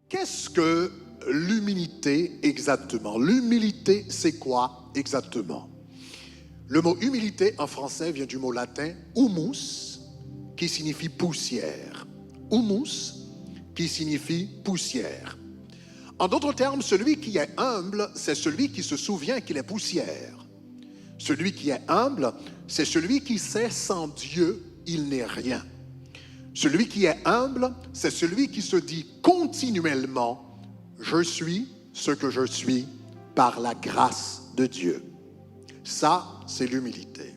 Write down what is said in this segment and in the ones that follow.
Qu'est-ce que l'humilité exactement? L'humilité, c'est quoi exactement? Le mot humilité en français vient du mot latin humus, qui signifie poussière. Humus, qui signifie poussière. En d'autres termes, celui qui est humble, c'est celui qui se souvient qu'il est poussière. Celui qui est humble, c'est celui qui sait sans Dieu, il n'est rien. Celui qui est humble, c'est celui qui se dit continuellement, je suis ce que je suis par la grâce de Dieu. Ça, c'est l'humilité.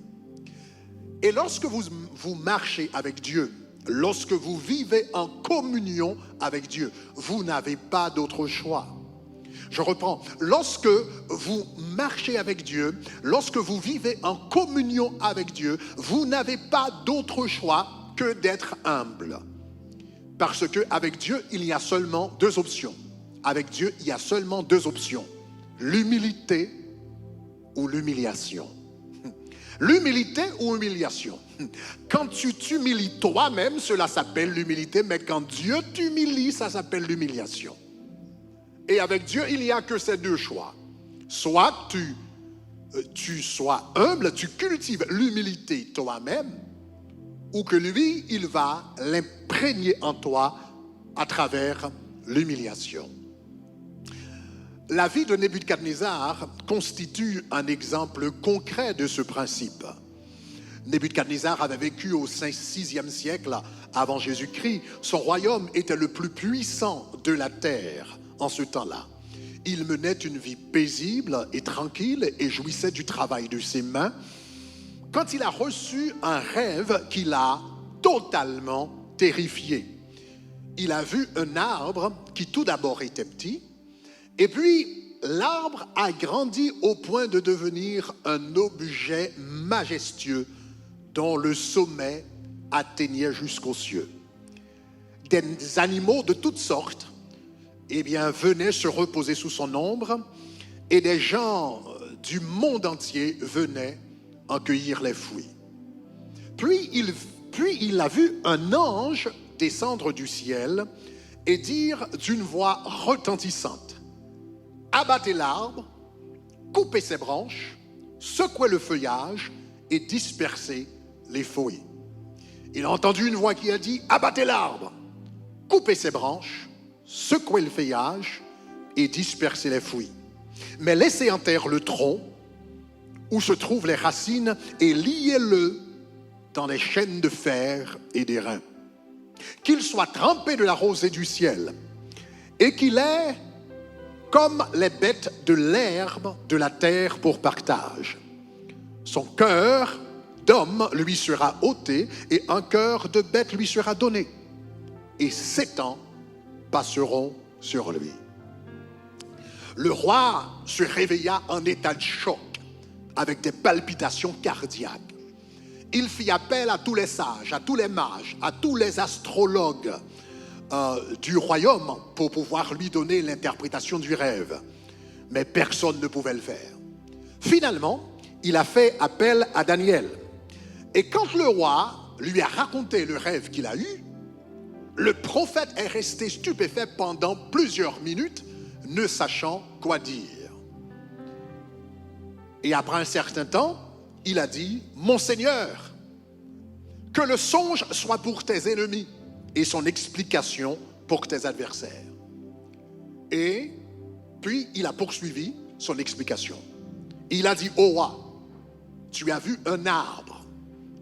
Et lorsque vous marchez avec Dieu, lorsque vous vivez en communion avec Dieu, vous n'avez pas d'autre choix. Je reprends. Lorsque vous marchez avec Dieu, lorsque vous vivez en communion avec Dieu, vous n'avez pas d'autre choix que d'être humble. Parce qu'avec Dieu, il y a seulement deux options. Avec Dieu, il y a seulement deux options. L'humilité ou l'humiliation. L'humilité ou humiliation. Quand tu t'humilies toi-même, cela s'appelle l'humilité, mais quand Dieu t'humilie, ça s'appelle l'humiliation. Et avec Dieu, il n'y a que ces deux choix. Soit tu sois humble, tu cultives l'humilité toi-même, ou que lui, il va l'imprégner en toi à travers l'humiliation. La vie de Nebuchadnezzar constitue un exemple concret de ce principe. Nebuchadnezzar avait vécu au 6e siècle avant Jésus-Christ. Son royaume était le plus puissant de la terre en ce temps-là. Il menait une vie paisible et tranquille et jouissait du travail de ses mains. Quand il a reçu un rêve qui l'a totalement terrifié. Il a vu un arbre qui tout d'abord était petit, et puis l'arbre a grandi au point de devenir un objet majestueux dont le sommet atteignait jusqu'aux cieux. Des animaux de toutes sortes venaient se reposer sous son ombre, et des gens du monde entier venaient en cueillir les fruits. Puis il a vu un ange descendre du ciel et dire d'une voix retentissante, « Abattez l'arbre, coupez ses branches, secouez le feuillage et dispersez les fruits. » Il a entendu une voix qui a dit, « Abattez l'arbre, coupez ses branches, secouez le feuillage et dispersez les fruits. Mais laissez en terre le tronc où se trouvent les racines et liez-le dans les chaînes de fer et d'airain. Qu'il soit trempé de la rosée du ciel et qu'il ait comme les bêtes de l'herbe de la terre pour partage. Son cœur d'homme lui sera ôté et un cœur de bête lui sera donné. Et 7 ans passeront sur lui. » Le roi se réveilla en état de choc, avec des palpitations cardiaques. Il fit appel à tous les sages, à tous les mages, à tous les astrologues du royaume pour pouvoir lui donner l'interprétation du rêve. Mais personne ne pouvait le faire. Finalement, il a fait appel à Daniel. Et quand le roi lui a raconté le rêve qu'il a eu, le prophète est resté stupéfait pendant plusieurs minutes, ne sachant quoi dire. Et après un certain temps, il a dit, « Mon Seigneur, que le songe soit pour tes ennemis et son explication pour tes adversaires. » Et puis, il a poursuivi son explication. Il a dit, « Ô roi, tu as vu un arbre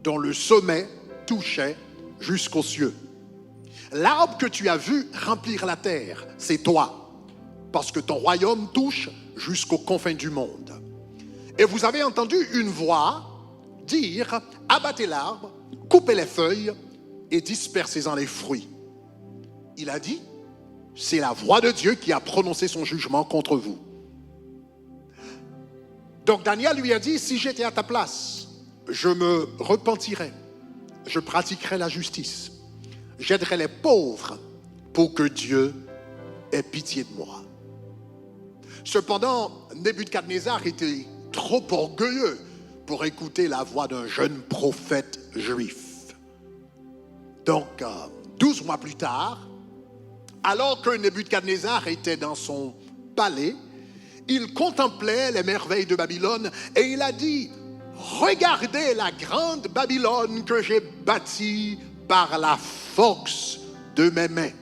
dont le sommet touchait jusqu'aux cieux. L'arbre que tu as vu remplir la terre, c'est toi, parce que ton royaume touche jusqu'aux confins du monde. Et vous avez entendu une voix dire, abattez l'arbre, coupez les feuilles et dispersez-en les fruits. » Il a dit, c'est la voix de Dieu qui a prononcé son jugement contre vous. Donc Daniel lui a dit, si j'étais à ta place, je me repentirais, je pratiquerais la justice, j'aiderais les pauvres pour que Dieu ait pitié de moi. Cependant, Nebuchadnezzar était trop orgueilleux pour écouter la voix d'un jeune prophète juif. Donc, 12 mois plus tard, alors que Nebuchadnezzar était dans son palais, il contemplait les merveilles de Babylone et il a dit, regardez la grande Babylone que j'ai bâtie par la force de mes mains.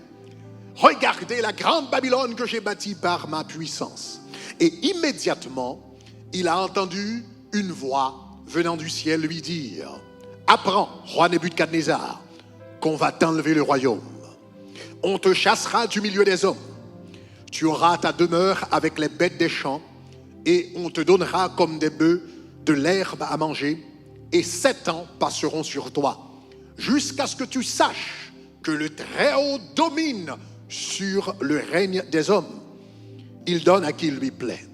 Regardez la grande Babylone que j'ai bâtie par ma puissance. Et immédiatement, il a entendu une voix venant du ciel lui dire, apprends, roi Nebuchadnezzar, qu'on va t'enlever le royaume. On te chassera du milieu des hommes. Tu auras ta demeure avec les bêtes des champs et on te donnera comme des bœufs de l'herbe à manger et 7 ans passeront sur toi jusqu'à ce que tu saches que le Très-Haut domine sur le règne des hommes. Il donne à qui il lui plaît.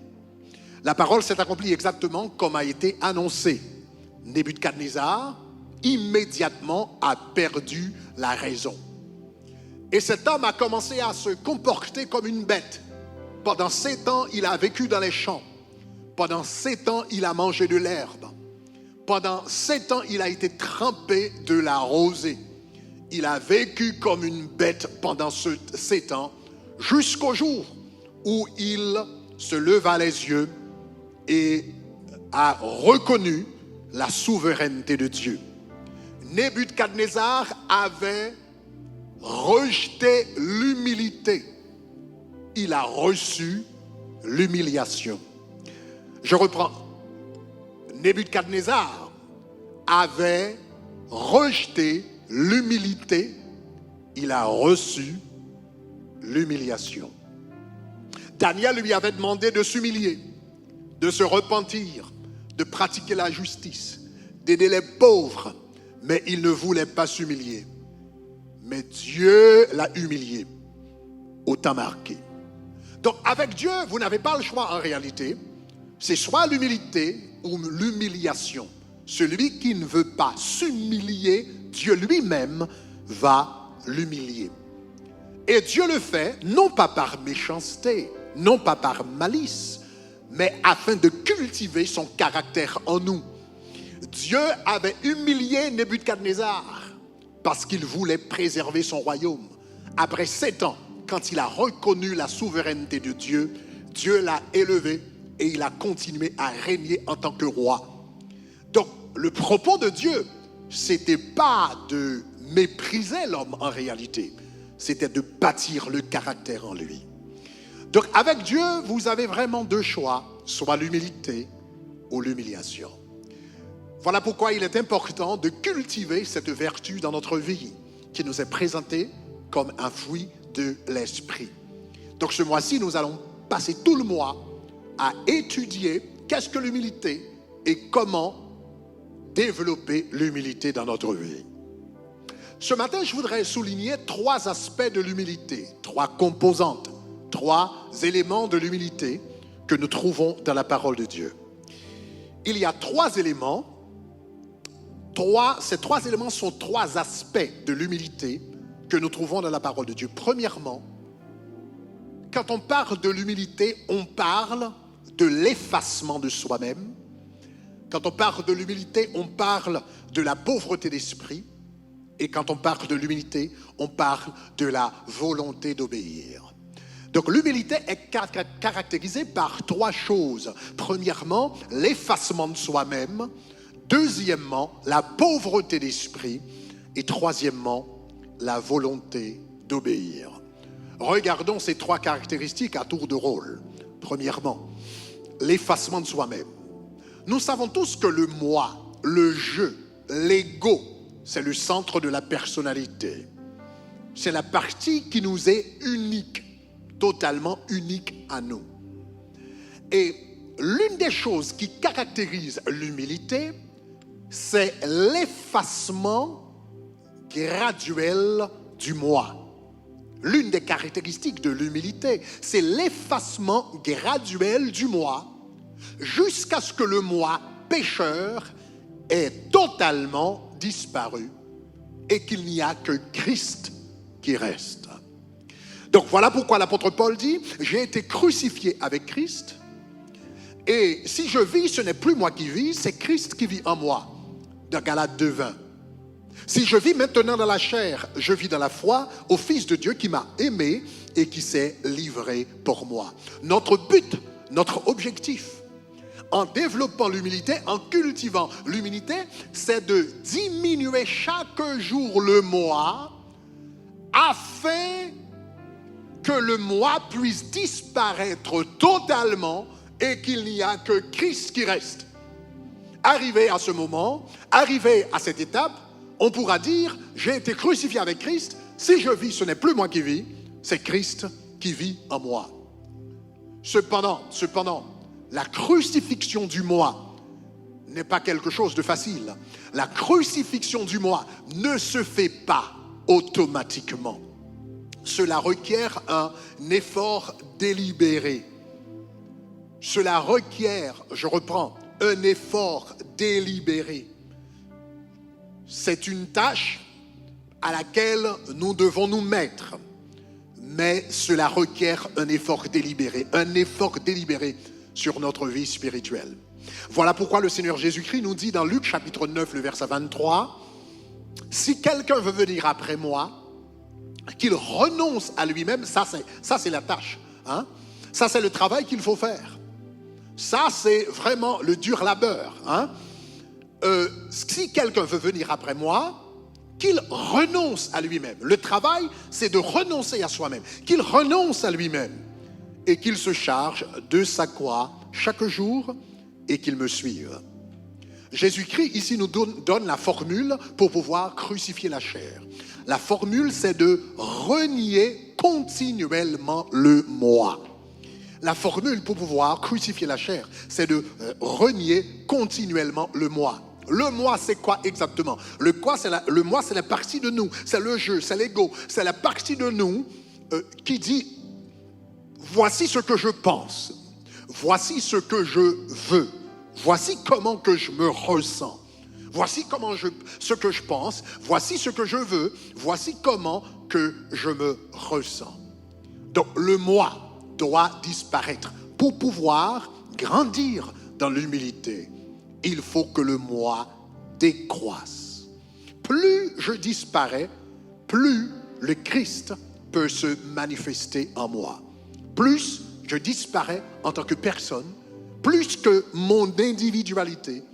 La parole s'est accomplie exactement comme a été annoncé. Nebuchadnezzar immédiatement a perdu la raison. Et cet homme a commencé à se comporter comme une bête. Pendant 7 ans, il a vécu dans les champs. Pendant 7 ans, il a mangé de l'herbe. Pendant 7 ans, il a été trempé de la rosée. Il a vécu comme une bête pendant 7 ans, jusqu'au jour où il se leva les yeux et a reconnu la souveraineté de Dieu. Nebuchadnezzar avait rejeté l'humilité. Il a reçu l'humiliation. Je reprends. Nebuchadnezzar avait rejeté l'humilité. Il a reçu l'humiliation. Daniel lui avait demandé de s'humilier, de se repentir, de pratiquer la justice, d'aider les pauvres, mais il ne voulait pas s'humilier. Mais Dieu l'a humilié, autant marqué. Donc avec Dieu, vous n'avez pas le choix en réalité. C'est soit l'humilité ou l'humiliation. Celui qui ne veut pas s'humilier, Dieu lui-même va l'humilier. Et Dieu le fait, non pas par méchanceté, non pas par malice, mais afin de cultiver son caractère en nous. Dieu avait humilié Nebuchadnezzar parce qu'il voulait préserver son royaume. Après 7 ans, quand il a reconnu la souveraineté de Dieu, Dieu l'a élevé et il a continué à régner en tant que roi. Donc, le propos de Dieu, c'était pas de mépriser l'homme en réalité, c'était de bâtir le caractère en lui. Donc, avec Dieu, vous avez vraiment 2 choix, soit l'humilité ou l'humiliation. Voilà pourquoi il est important de cultiver cette vertu dans notre vie, qui nous est présentée comme un fruit de l'esprit. Donc ce mois-ci, nous allons passer tout le mois à étudier qu'est-ce que l'humilité et comment développer l'humilité dans notre vie. Ce matin, je voudrais souligner 3 aspects de l'humilité, 3 composantes, 3 éléments de l'humilité que nous trouvons dans la parole de Dieu. Il y a 3 éléments. Ces 3 éléments sont 3 aspects de l'humilité que nous trouvons dans la parole de Dieu. Premièrement, quand on parle de l'humilité, on parle de l'effacement de soi-même. Quand on parle de l'humilité, on parle de la pauvreté d'esprit. Et quand on parle de l'humilité, on parle de la volonté d'obéir. Donc l'humilité est caractérisée par 3 choses. Premièrement, l'effacement de soi-même. Deuxièmement, la pauvreté d'esprit. Et troisièmement, la volonté d'obéir. Regardons ces 3 caractéristiques à tour de rôle. Premièrement, l'effacement de soi-même. Nous savons tous que le moi, le je, l'ego, c'est le centre de la personnalité. C'est la partie qui nous est unique, totalement unique à nous. Et l'une des choses qui caractérise l'humilité, c'est l'effacement graduel du moi. L'une des caractéristiques de l'humilité, c'est l'effacement graduel du moi jusqu'à ce que le moi pécheur ait totalement disparu et qu'il n'y a que Christ qui reste. Donc voilà pourquoi l'apôtre Paul dit, j'ai été crucifié avec Christ et si je vis, ce n'est plus moi qui vis, c'est Christ qui vit en moi. Dans Galates 2:20. Si je vis maintenant dans la chair, je vis dans la foi au Fils de Dieu qui m'a aimé et qui s'est livré pour moi. Notre but, notre objectif, en développant l'humilité, en cultivant l'humilité, c'est de diminuer chaque jour le moi afin que le moi puisse disparaître totalement et qu'il n'y a que Christ qui reste. Arrivé à ce moment, arrivé à cette étape, on pourra dire, j'ai été crucifié avec Christ. Si je vis, ce n'est plus moi qui vis, c'est Christ qui vit en moi. Cependant, la crucifixion du moi n'est pas quelque chose de facile. La crucifixion du moi ne se fait pas automatiquement. Cela requiert un effort délibéré. Cela requiert, je reprends, un effort délibéré. C'est une tâche à laquelle nous devons nous mettre. Mais cela requiert un effort délibéré sur notre vie spirituelle. Voilà pourquoi le Seigneur Jésus-Christ nous dit dans Luc chapitre 9, le verset 23, « Si quelqu'un veut venir après moi, qu'il renonce à lui-même, ça c'est la tâche. Hein? Ça c'est le travail qu'il faut faire. Ça c'est vraiment le dur labeur. Hein? Si quelqu'un veut venir après moi, qu'il renonce à lui-même. Le travail, c'est de renoncer à soi-même. Qu'il renonce à lui-même et qu'il se charge de sa croix chaque jour et qu'il me suive. » Jésus-Christ ici nous donne la formule pour pouvoir crucifier la chair. La formule, c'est de renier continuellement le moi. La formule pour pouvoir crucifier la chair, c'est de renier continuellement le moi. Le moi, c'est quoi exactement? Le moi, c'est la partie de nous, c'est le jeu, c'est l'ego, c'est la partie de nous qui dit « Voici ce que je pense, voici ce que je veux, voici comment que je me ressens, voici ce que je pense, voici ce que je veux, voici comment que je me ressens. » Donc le moi doit disparaître pour pouvoir grandir dans l'humilité. Il faut que le moi décroisse. Plus je disparais, plus le Christ peut se manifester en moi. Plus je disparais en tant que personne, plus que mon individualité,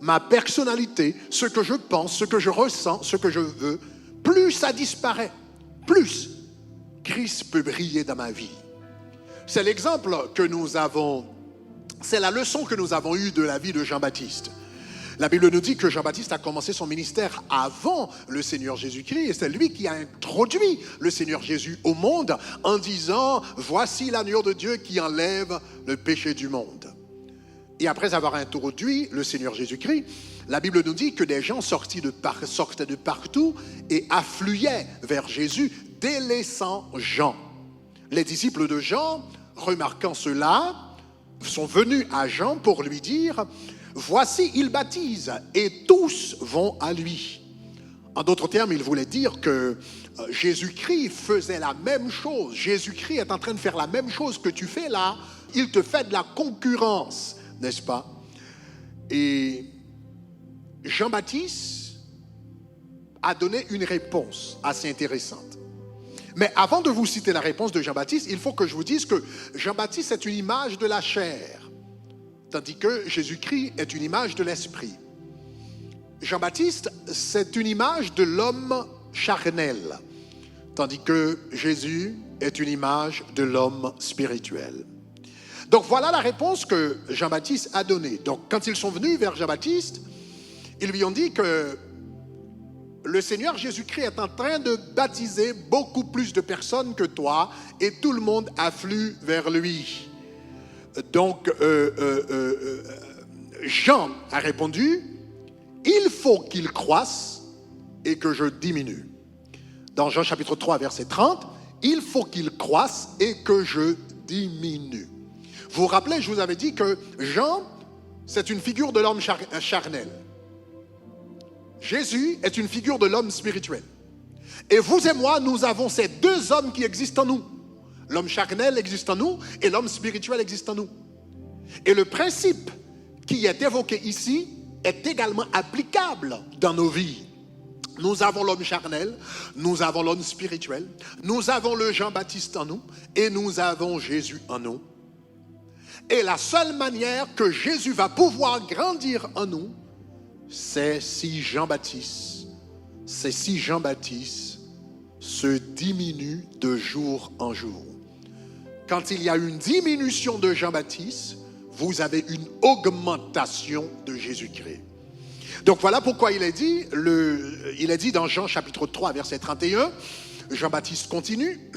ma personnalité, ce que je pense, ce que je ressens, ce que je veux, plus ça disparaît, plus Christ peut briller dans ma vie. C'est l'exemple que nous avons. C'est la leçon que nous avons eue de la vie de Jean-Baptiste. La Bible nous dit que Jean-Baptiste a commencé son ministère avant le Seigneur Jésus-Christ et c'est lui qui a introduit le Seigneur Jésus au monde en disant « Voici l'agneau de Dieu qui enlève le péché du monde ». Et après avoir introduit le Seigneur Jésus-Christ, la Bible nous dit que des gens sortaient de partout et affluaient vers Jésus, délaissant Jean. Les disciples de Jean, remarquant cela, sont venus à Jean pour lui dire « Voici, il baptise et tous vont à lui. » En d'autres termes, il voulait dire que Jésus-Christ faisait la même chose. Jésus-Christ est en train de faire la même chose que tu fais là. Il te fait de la concurrence, n'est-ce pas? Et Jean-Baptiste a donné une réponse assez intéressante. Mais avant de vous citer la réponse de Jean-Baptiste, il faut que je vous dise que Jean-Baptiste est une image de la chair, tandis que Jésus-Christ est une image de l'esprit. Jean-Baptiste, c'est une image de l'homme charnel, tandis que Jésus est une image de l'homme spirituel. Donc voilà la réponse que Jean-Baptiste a donnée. Donc quand ils sont venus vers Jean-Baptiste, ils lui ont dit que le Seigneur Jésus-Christ est en train de baptiser beaucoup plus de personnes que toi et tout le monde afflue vers lui. Donc, Jean a répondu, il faut qu'il croisse et que je diminue. Dans Jean chapitre 3, verset 30, il faut qu'il croisse et que je diminue. Vous vous rappelez, je vous avais dit que Jean, c'est une figure de l'homme charnel. Jésus est une figure de l'homme spirituel. Et vous et moi, nous avons ces deux hommes qui existent en nous. L'homme charnel existe en nous et l'homme spirituel existe en nous. Et le principe qui est évoqué ici est également applicable dans nos vies. Nous avons l'homme charnel, nous avons l'homme spirituel, nous avons le Jean-Baptiste en nous et nous avons Jésus en nous. Et la seule manière que Jésus va pouvoir grandir en nous, c'est si Jean-Baptiste se diminue de jour en jour. Quand il y a une diminution de Jean-Baptiste, vous avez une augmentation de Jésus-Christ. Donc voilà pourquoi il est dit dans Jean chapitre 3 verset 31, Jean-Baptiste continue,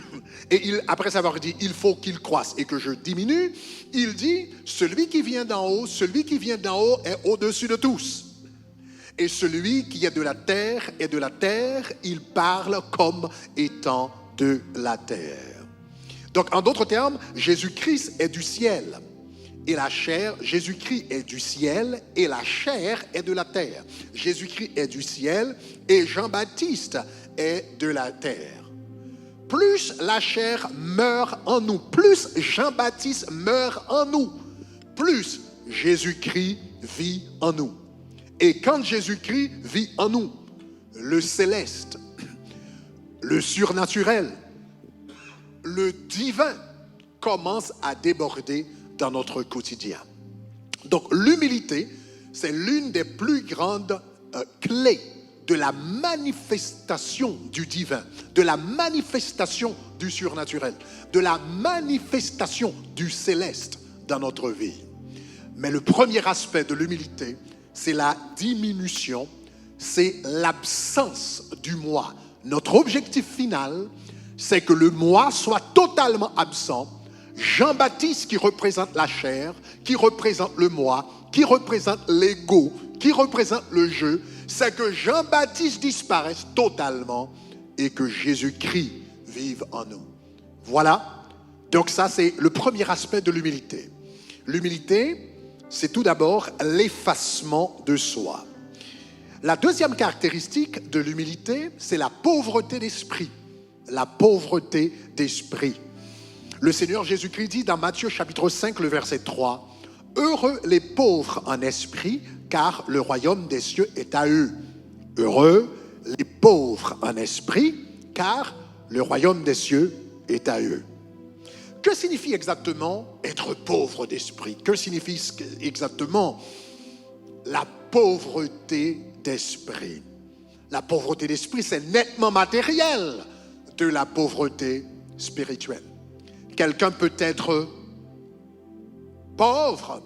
et après avoir dit il faut qu'il croisse et que je diminue, il dit celui qui vient d'en haut est au-dessus de tous. Et celui qui est de la terre est de la terre, il parle comme étant de la terre. Donc en d'autres termes, Jésus-Christ est du ciel. Et la chair, Jésus-Christ est du ciel et la chair est de la terre. Jésus-Christ est du ciel et Jean-Baptiste est de la terre. Plus la chair meurt en nous, plus Jean-Baptiste meurt en nous, plus Jésus-Christ vit en nous. Et quand Jésus-Christ vit en nous, le céleste, le surnaturel, le divin commence à déborder dans notre quotidien. Donc l'humilité, c'est l'une des plus grandes clés de la manifestation du divin, de la manifestation du surnaturel, de la manifestation du céleste dans notre vie. Mais le premier aspect de l'humilité, c'est la diminution, c'est l'absence du moi. Notre objectif final, c'est que le moi soit totalement absent. Jean-Baptiste qui représente la chair, qui représente le moi, qui représente l'ego, qui représente le jeu, c'est que Jean-Baptiste disparaisse totalement et que Jésus-Christ vive en nous. Voilà. Donc ça, c'est le premier aspect de l'humilité. L'humilité, c'est tout d'abord l'effacement de soi. La deuxième caractéristique de l'humilité, c'est la pauvreté d'esprit. La pauvreté d'esprit. Le Seigneur Jésus-Christ dit dans Matthieu chapitre 5, le verset 3, « Heureux les pauvres en esprit, car le royaume des cieux est à eux. Heureux les pauvres en esprit, car le royaume des cieux est à eux. » Que signifie exactement être pauvre d'esprit? Que signifie exactement la pauvreté d'esprit? La pauvreté d'esprit, c'est nettement matériel de la pauvreté spirituelle. Quelqu'un peut être pauvre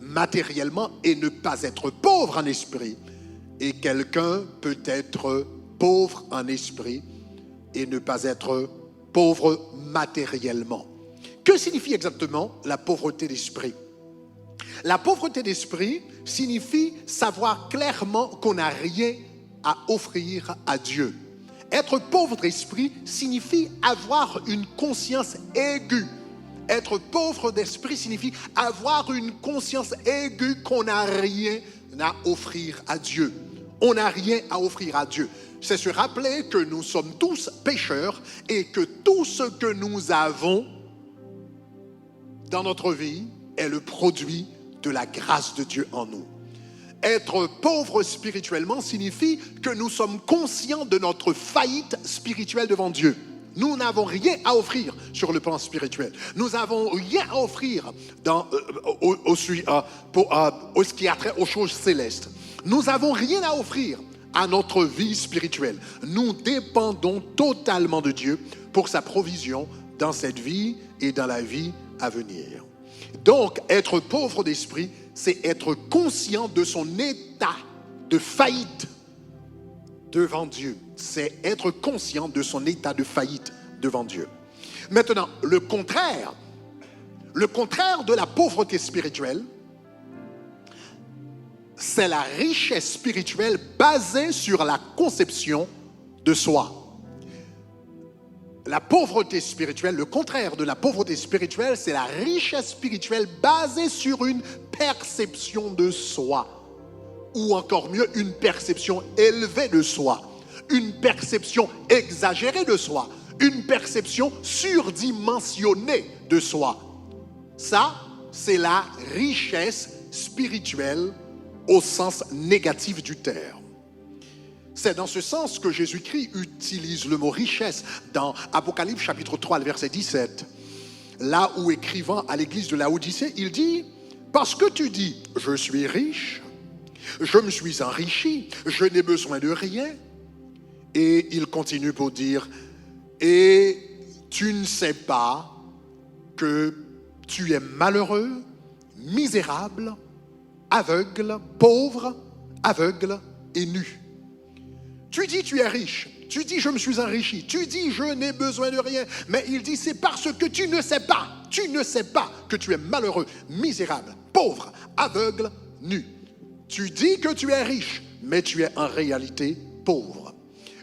matériellement et ne pas être pauvre en esprit. Et quelqu'un peut être pauvre en esprit et ne pas être pauvre matériellement. Que signifie exactement la pauvreté d'esprit? La pauvreté d'esprit signifie savoir clairement qu'on n'a rien à offrir à Dieu. Être pauvre d'esprit signifie avoir une conscience aiguë. Être pauvre d'esprit signifie avoir une conscience aiguë qu'on n'a rien à offrir à Dieu. On n'a rien à offrir à Dieu. C'est se rappeler que nous sommes tous pécheurs et que tout ce que nous avons dans notre vie est le produit de la grâce de Dieu en nous. Être pauvre spirituellement signifie que nous sommes conscients de notre faillite spirituelle devant Dieu. Nous n'avons rien à offrir sur le plan spirituel. Nous n'avons rien à offrir au ce qui a trait aux choses célestes. Nous n'avons rien à offrir à notre vie spirituelle. Nous dépendons totalement de Dieu pour sa provision dans cette vie et dans la vie à venir. Donc, être pauvre d'esprit, c'est être conscient de son état de faillite devant Dieu. C'est être conscient de son état de faillite devant Dieu. Maintenant, le contraire de la pauvreté spirituelle, c'est la richesse spirituelle basée sur la conception de soi. La pauvreté spirituelle, le contraire de la pauvreté spirituelle, c'est la richesse spirituelle basée sur une perception de soi. Ou encore mieux, une perception élevée de soi. Une perception exagérée de soi. Une perception surdimensionnée de soi. Ça, c'est la richesse spirituelle au sens négatif du terme. C'est dans ce sens que Jésus-Christ utilise le mot richesse dans Apocalypse chapitre 3, verset 17. Là où écrivant à l'église de Laodicée, il dit « Parce que tu dis, je suis riche, je me suis enrichi, je n'ai besoin de rien. » Et il continue pour dire « Et tu ne sais pas que tu es malheureux, misérable, aveugle, pauvre, aveugle et nu. » Tu dis tu es riche, tu dis je me suis enrichi, tu dis je n'ai besoin de rien, mais il dit c'est parce que tu ne sais pas que tu es malheureux, misérable, pauvre, aveugle, nu. Tu dis que tu es riche, mais tu es en réalité pauvre.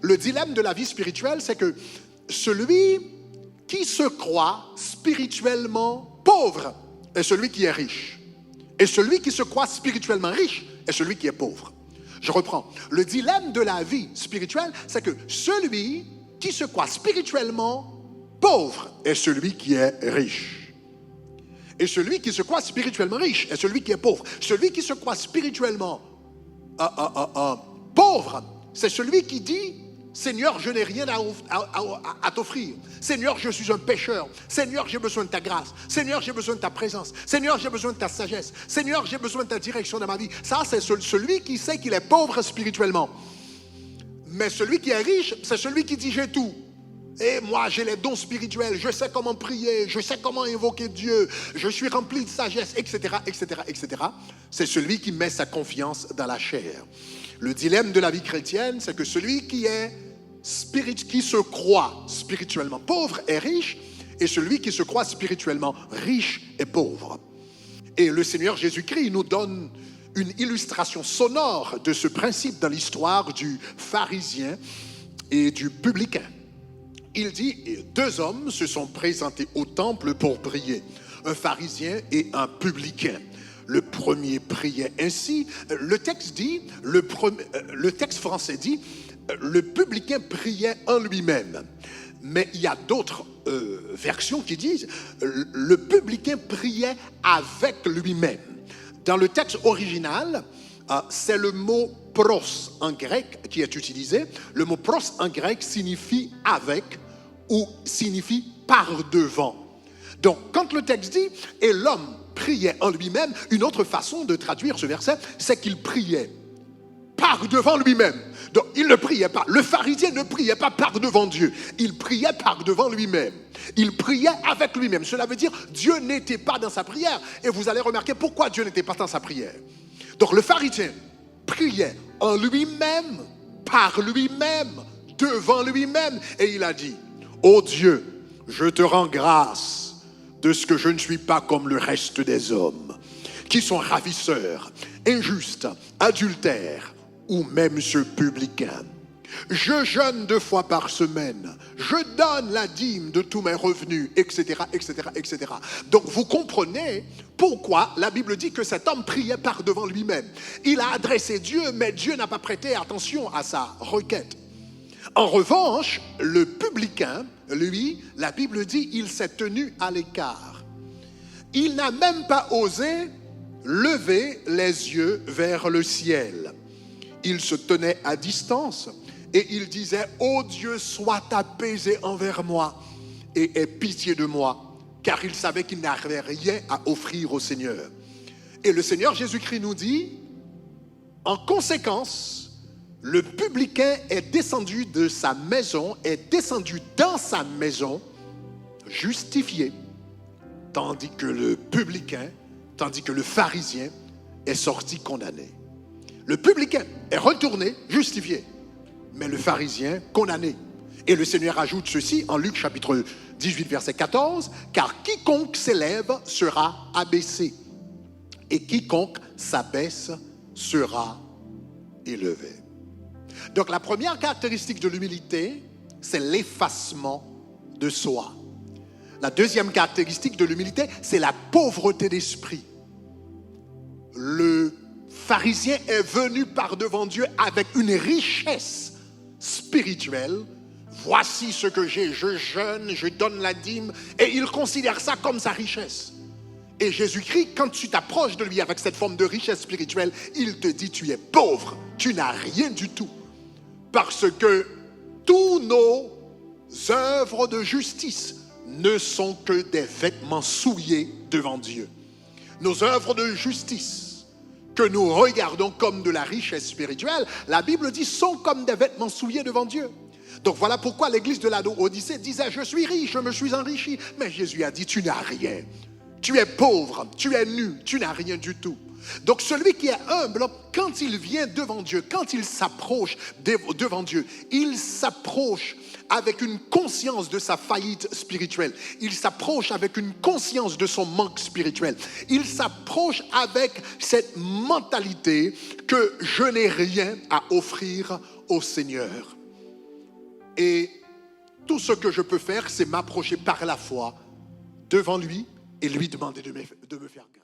Le dilemme de la vie spirituelle, c'est que celui qui se croit spirituellement pauvre est celui qui est riche. Et celui qui se croit spirituellement riche est celui qui est pauvre. Je reprends. Le dilemme de la vie spirituelle, c'est que celui qui se croit spirituellement pauvre est celui qui est riche. Et celui qui se croit spirituellement riche est celui qui est pauvre. Celui qui se croit spirituellement pauvre, c'est celui qui dit « Seigneur, je n'ai rien à t'offrir. Seigneur, je suis un pécheur. Seigneur, j'ai besoin de ta grâce. Seigneur, j'ai besoin de ta présence. Seigneur, j'ai besoin de ta sagesse. Seigneur, j'ai besoin de ta direction dans ma vie. » Ça, c'est celui qui sait qu'il est pauvre spirituellement. Mais celui qui est riche, c'est celui qui dit « J'ai tout. Et moi, j'ai les dons spirituels. Je sais comment prier. Je sais comment invoquer Dieu. Je suis rempli de sagesse, etc., etc., etc. » C'est celui qui met sa confiance dans la chair. Le dilemme de la vie chrétienne, c'est que celui qui se croit spirituellement pauvre est riche, et celui qui se croit spirituellement riche est pauvre. Et le Seigneur Jésus-Christ nous donne une illustration sonore de ce principe dans l'histoire du pharisien et du publicain. Il dit, deux hommes se sont présentés au temple pour prier, un pharisien et un publicain. Le premier priait ainsi. Le texte français dit, le publicain priait en lui-même. Mais il y a d'autres versions qui disent, le publicain priait avec lui-même. Dans le texte original, c'est le mot pros en grec qui est utilisé. Le mot pros en grec signifie avec ou signifie par devant. Donc, quand le texte dit « et l'homme priait en lui-même », une autre façon de traduire ce verset, c'est qu'il priait par devant lui-même. Donc, il ne priait pas. Le pharisien ne priait pas par devant Dieu. Il priait par devant lui-même. Il priait avec lui-même. Cela veut dire Dieu n'était pas dans sa prière. Et vous allez remarquer pourquoi Dieu n'était pas dans sa prière. Donc, le pharisien priait en lui-même, par lui-même, devant lui-même. Et il a dit « Ô Dieu, je te rends grâce de ce que je ne suis pas comme le reste des hommes, qui sont ravisseurs, injustes, adultères, ou même ce publicain. Je jeûne 2 fois par semaine, je donne la dîme de tous mes revenus, etc., etc., etc. » Donc vous comprenez pourquoi la Bible dit que cet homme priait par devant lui-même. Il a adressé Dieu, mais Dieu n'a pas prêté attention à sa requête. En revanche, le publicain, lui, la Bible dit, il s'est tenu à l'écart. Il n'a même pas osé lever les yeux vers le ciel. Il se tenait à distance et il disait « Ô Dieu, sois apaisé envers moi et aie pitié de moi », car il savait qu'il n'avait rien à offrir au Seigneur. Et le Seigneur Jésus-Christ nous dit, en conséquence, le publicain est descendu de sa maison, est descendu dans sa maison, justifié, tandis que le pharisien est sorti condamné. Le publicain est retourné, justifié, mais le pharisien condamné. Et le Seigneur ajoute ceci en Luc chapitre 18, verset 14, « Car quiconque s'élève sera abaissé, et quiconque s'abaisse sera élevé. » Donc la première caractéristique de l'humilité, c'est l'effacement de soi. La deuxième caractéristique de l'humilité, c'est la pauvreté d'esprit. Le pharisien est venu par devant Dieu avec une richesse spirituelle. Voici ce que j'ai, je jeûne, je donne la dîme, et il considère ça comme sa richesse. Et Jésus-Christ, quand tu t'approches de lui avec cette forme de richesse spirituelle, il te dit tu es pauvre, tu n'as rien du tout. Parce que tous nos œuvres de justice ne sont que des vêtements souillés devant Dieu. Nos œuvres de justice que nous regardons comme de la richesse spirituelle, la Bible dit, sont comme des vêtements souillés devant Dieu. Donc voilà pourquoi l'église de l'Odyssée disait, je suis riche, je me suis enrichi. Mais Jésus a dit, tu n'as rien. Tu es pauvre, tu es nu, tu n'as rien du tout. Donc celui qui est humble, quand il vient devant Dieu, quand il s'approche devant Dieu, il s'approche avec une conscience de sa faillite spirituelle. Il s'approche avec une conscience de son manque spirituel. Il s'approche avec cette mentalité que je n'ai rien à offrir au Seigneur. Et tout ce que je peux faire, c'est m'approcher par la foi devant lui et lui demander de me faire grâce.